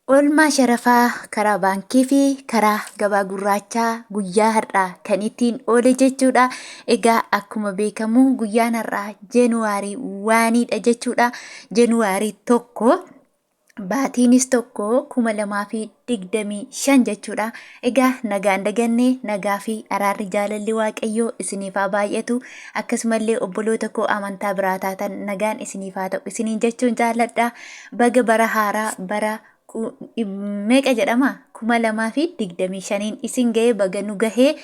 Olmaa Sharafaa karaa baankii fi karaa gabaa gurraachaa guyyaa har'aa kan ittiin oole jechuudha. Egaa akkuma beekamu guyyaan har'aa Jeenuwaarii waaniidha jechuudha. Jeenuwaarii tokko baatiinis tokko 2025 jechuudha. Egaa nagaan dagannee nagaa fi araarri jaalalli waaqayyoo isiniif haa baay'atu. Akkasumallee obboloota koo amantaa biraa taatan nagaan isiniif haa ta'u isiniin jechuun jaalladha. Baga bara haaraa bara meeqa jedhama 2025 isin ga'ee baga nu gahee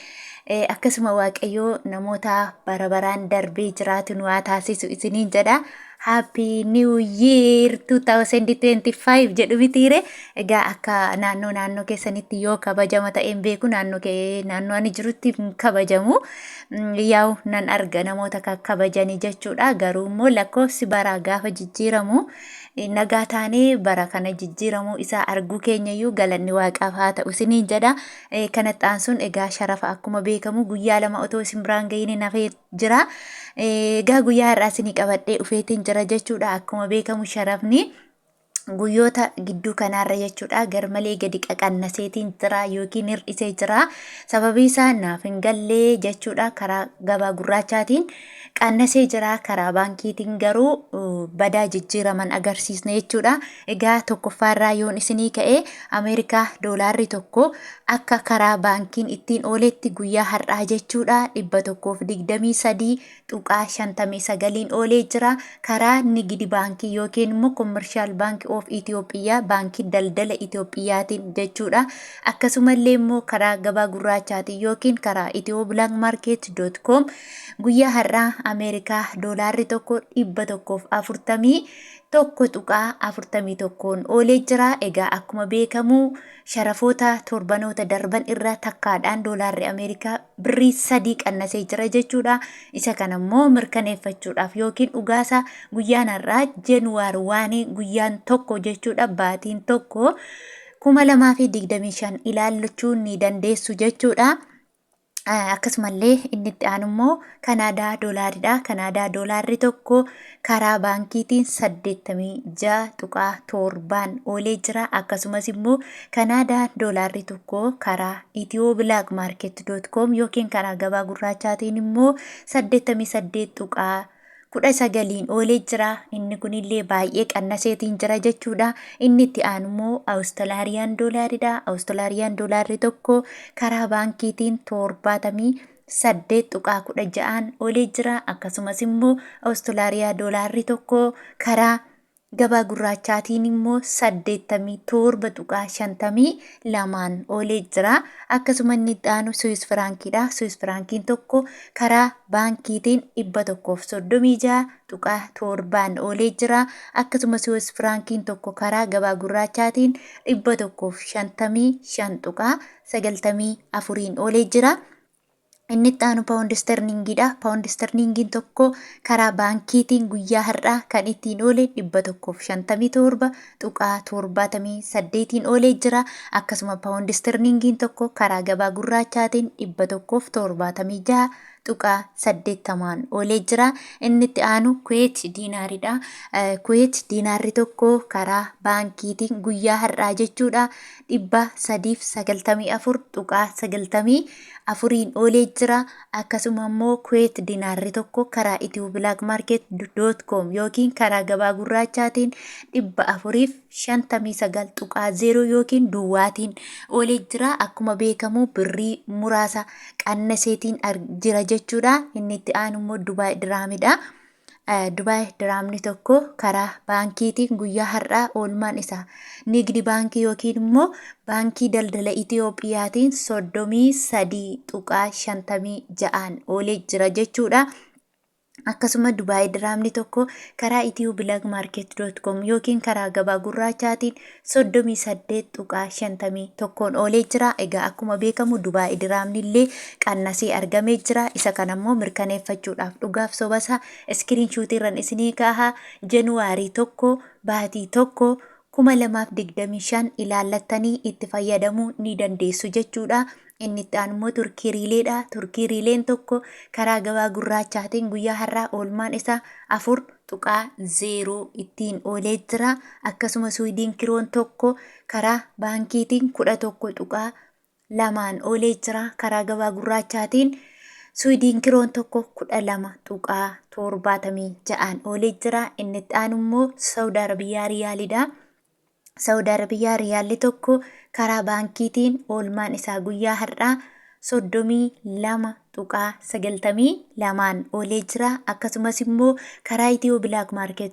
akkasuma waaqayyoo namoota bara baraan darbee jiraatu nu haa taasisu isiniin jedha. Happy New Year 2025 jedhu mitiire. Egaa akka naannoo keessanitti yoo kabajama ta'een beeku naannoo ani jirutti kabajamu. Yaa'u nan arga namoota kabajanii jechuudha. Garuu immoo lakkoofsi baraa gaafa jijjiiramu nagaa taanee bara kana jijjiiramu isaa arguu keenyayyuu galanni waaqaaf haa ta'u isiniin jedha. Kanatti aansuun egaa sharafa akkuma beekamu guyyaa lama otoo isin biraan gahiin hafee jira. Egaa guyyaa har'aa isinii qabadhee dhufeetiin jira jechuudha. Akkuma beekamu sharafni guyyoota gidduu kanaarra jechuudha garmalee gadi qaqannaseetiin jira yookiin hir'isee jira. Sababii isaa naaf hin gallee jechuudha. Karaa gabaa gurraachaatiin qannasee jira, karaa baankiitiin garuu badaa jijjiiraman agarsiisne jechuudha. Egaa tokkoffaarraa yoon isinii ka'ee Ameerikaa doolaarri tokko akka karaa baankiin ittiin ooletti guyyaa har'aa jechuudha 123.59 oolee jira. Karaa nigdi baankii yookiin immoo commercial bank of Itoophiyaa baankii daldala Itoophiyaatiin jechuudha. Akkasumallee immoo karaa gabaa gurraachaatiin yookiin karaa ethiopianmarket.com guyyaa har'aa Ameerikaa doolaarri tokko 141.41 oolee jira. Egaa akkuma beekamu sharafoota torbanoota darban irra takkaadhaan doolaarri Ameerikaa birrii 3 qannasee jira jechuudha. Isa kanammoo mirkaneeffachuudhaaf yookiin dhugaasa guyyaan har'aa Jeenuwaar waanii guyyaan tokko jechuudha. Baatiin tokko 2025 ilaallachuu ni dandeessu jechuudha. Akkasumallee inni itti aanu immoo Kanaadaa doolaaridha. Kanaadaa doolaarri tokko karaa baankiitiin 86.7 oolee jira. Akkasumas immoo Kanaadaa doolaarri tokko karaa ethiopianmarket.com yookiin karaa gabaa gurraachaatiin immoo 88.19 oolee jira. Inni kunillee baay'ee qannaseetiin jira jechuudha. Inni itti aanu immoo Awustiraaliyan doolaaridha. Awustiraaliyan doolaarri tokko karaa baankiitiin 78.16 oolee jira. Akkasumas immoo Awustiraaliyaa doolaarri tokko karaa gabaa gurraachaatiin immoo 87.52 oolee jira. Akkasuma inni itti aanu Swiss frankiidha. Swiss frankiin tokko karaa baankiitiin 136.7 oolee jira. Akkasuma Swiss frankiin tokko karaa gabaa gurraachaatiin 155.94 oolee jira. Inni itti aanu paawundi sterlingiidha. Paawundi sterlingiin tokko karaa baankiitiin guyyaa har'aa kan ittiin oole 157.78 oolee jira. Akkasuma paawundi sterlingiin tokko karaa gabaa gurraachaatiin 176.80 oolee jira. Inni itti aanu Kuweet diinaaridha. Kuweet diinaarri tokko karaa baankiitiin guyyaa har'aa jechuudha 394.94 oolee jira. Akkasuma immoo Kuweet diinaarri tokko karaa ethiopianmarket.com yookiin karaa gabaa gurraachaatiin 459.0 yookiin duwwaatiin oolee jira. Akkuma beekamu birrii muraasa qannaseetiin jira jechuudha. Inni itti aanu immoo Dubaay diraamidha. Dubaay diraamni tokko karaa baankiitiin guyyaa har'aa oolmaan isaa nigdi baankii yookiin immoo baankii daldala Itoophiyaatiin 33.56 oolee jira jechuudha. Akkasuma Dubaay diraamni tokko karaa ethiopianmarket.com yookiin karaa gabaa gurraachaatiin 38.51 oolee jira. Egaa akkuma beekamu Dubaay diraamni illee qannasee argamee jira. Isa kanammoo mirkaneeffachuudhaaf dhugaaf sobasa iskiriinshuutiirran isinii kaaha. Jeenuwaarii tokko baatii tokko 2025 ilaallattanii itti fayyadamuu ni dandeessu jechuudha. Inni itti aanu immoo turkii riileedha. Turkii riileen tokko karaa gabaa gurraachaatiin guyyaa har'aa oolmaan isaa 4.0 ittiin oolee jira. Akkasuma Swiidin kiroon tokko karaa baankiitiin 11.2 oolee jira. Karaa gabaa gurraachaatiin Swiidin kiroon tokko 12.76 oolee jira. Inni itti aanu immoo Saudi Arabiyaa riyaalidha. Saudi Arabiyaa riyaalli tokko karaa baankiitiin oolmaan isaa guyyaa har'aa 32.92 oolee jira. Akkasumas immoo karaa Itiyoo Black Market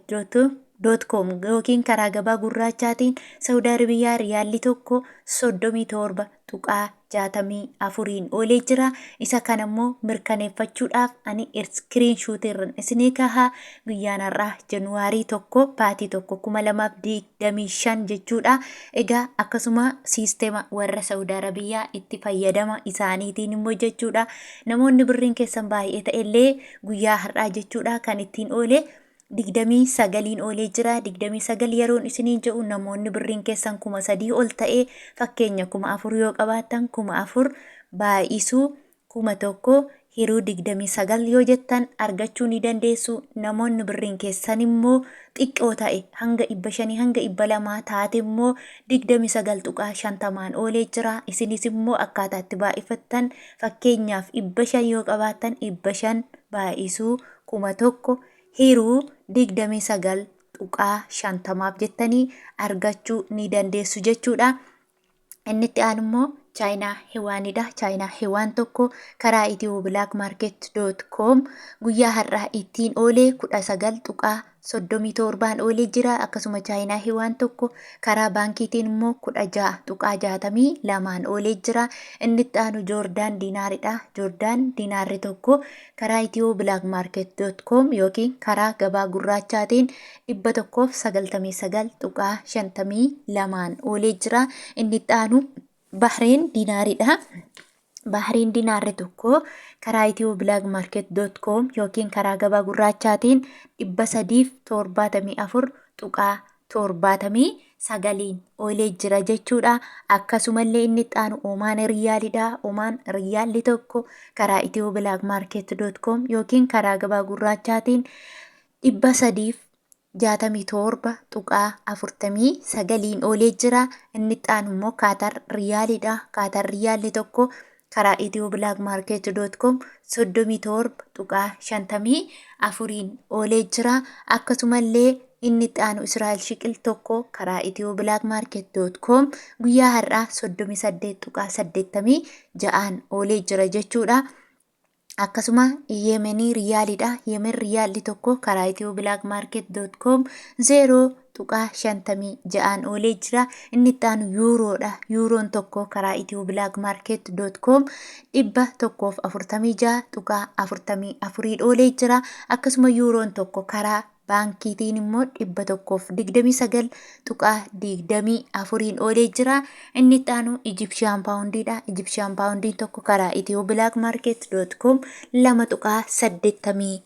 .com yookiin karaa gabaa gurraachaatiin Saudi Arabiyaa riyaalli tokko 37.64 oolee jira. Isa kana immoo mirkaneeffachuudhaaf ani iskiriinshuutirran isinii kahaa guyyaan har'aa Januwaarii 1 baatii 2025 jechuudha. Egaa akkasuma siisteema warra Saudi Arabiyaa itti fayyadama isaaniitiin immoo jechuudha. Namoonni birriin keessan baay'ee ta'ellee guyyaa har'aa jechuudha kan ittiin oolee 29 oolee jira. 29 yeroon isiniin jedhu namoonni birriin keessan 3,000 ol ta'ee fakkeenya 4,000 yoo qabaattan 4,000 baay'isuu 1,000 hiruu 29 yoo jettan argachuu ni dandeessu. Namoonni birriin keessan immoo xiqqoo ta'e hanga 500 hanga 200 taate immoo 29.50 oolee jira. Isinis immoo akkaataatti baay'ifattan fakkeenyaaf 500 yoo qabaattan 500 baay'isuu 1,000 hiruu 29.50 jettanii argachuu ni dandeessu jechuudha. Inni itti aanu immoo Chaayinaa hewaanidha. Chaayinaa hewaan tokko karaa Itiyoo Black Market .com guyyaa har'aa ittiin oolee 19.37 oolee jira. Akkasuma Chaayinaa hewaan tokko karaa baankiitiin immoo 16.62 oolee jira. Inni itti aanu Joordaan diinaaridha. Joordaan diinaarri tokko karaa Itiyoo Black Market .com yookiin karaa gabaa gurraachaatiin 199.52 oolee jira. Inni itti aanu Bahrein diinaaridha. Bahrein diinaarri tokko karaa Itiyoo Black Market .com yookiin karaa gabaa gurraachaatiin 374.79 oolee jira jechuudha. Akkasumallee inni itti aanu Omaan riyaalidha. Omaan riyaalli tokko karaa Itiyoo Black Market .com yookiin karaa gabaa gurraachaatiin 367.49 oolee jira. Inni itti aanu immoo Kaatar riyaalidha. Kaatar riyaalli tokko karaa Itiyoo Black Market .com 37.54 oolee jira. Akkasumallee inni itti aanu Israa'el shiqil tokko karaa Itiyoo Black Market .com guyyaa har'aa 38.86 oolee jira jechuudha. Akkasuma Yemenii riyaalidha. Yemen riyaalli tokko karaa Itiyoo Black Market .com 0.56 oolee jira. Inni itti aanu yuuroodha. Yuuroon tokko karaa Itiyoo Black Market .com 146.44 oolee jira. Akkasuma yuuroon tokko karaa baankiitiin immoo 129.24 oolee jira. Inni itti aanu Egyptian Poundidha. Egyptian Poundiin tokko karaa Itiyoo Black Market .com 2.82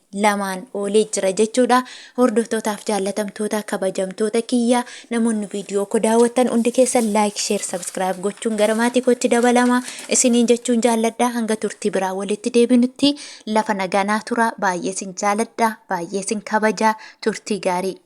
oolee jira jechuudha. Hordoftootaaf jaallatamtoota kabajamtoota kiyya namoonni viidiyoo ko daawwattan hundi keessan like, share, subscribe gochuun gara maatii kootti dabalama isiniin jechuun jaalladha. Hanga turtii biraa walitti deebinutti lafa nagaa tura. Baay'ee sin jaalladha. Baay'ee sin kabaja. Turtii gaarii.